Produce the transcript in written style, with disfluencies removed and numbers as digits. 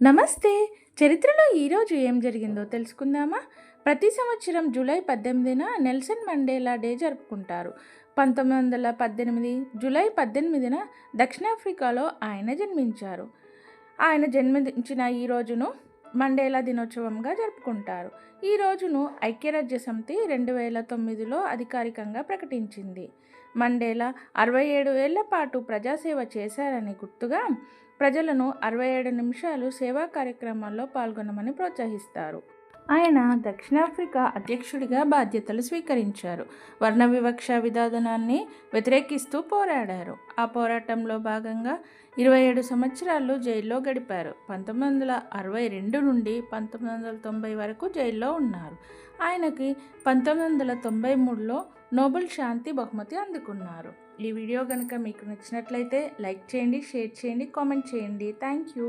నమస్తే. చరిత్రలో ఈరోజు ఏం జరిగిందో తెలుసుకుందామా? ప్రతి సంవత్సరం జూలై 18న నెల్సన్ మండేలా డే జరుపుకుంటారు. 1918 జూలై 18న దక్షిణాఫ్రికాలో ఆయన జన్మించారు. ఆయన జన్మించిన ఈ రోజును మండేలా దినోత్సవంగా జరుపుకుంటారు. ఈ రోజును ఐక్యరాజ్య సమితి 2009లో అధికారికంగా ప్రకటించింది. మండేలా 67 ఏళ్ల పాటు ప్రజాసేవ చేశారని గుర్తుగా ప్రజలను 67 నిమిషాలు సేవా కార్యక్రమాల్లో పాల్గొనమని ప్రోత్సహిస్తారు. ఆయన దక్షిణాఫ్రికా అధ్యక్షుడిగా బాధ్యతలు స్వీకరించారు. వర్ణ వివక్ష విధానాన్ని వ్యతిరేకిస్తూ పోరాడారు. ఆ పోరాటంలో భాగంగా 27 సంవత్సరాలు జైల్లో గడిపారు. 1962 నుండి 1990 వరకు జైల్లో ఉన్నారు. ఆయనకి 1993లో నోబెల్ శాంతి బహుమతి అందుకున్నారు. ఈ వీడియో కనుక మీకు నచ్చినట్లయితే లైక్ చేయండి, షేర్ చేయండి, కామెంట్ చేయండి. Thank you.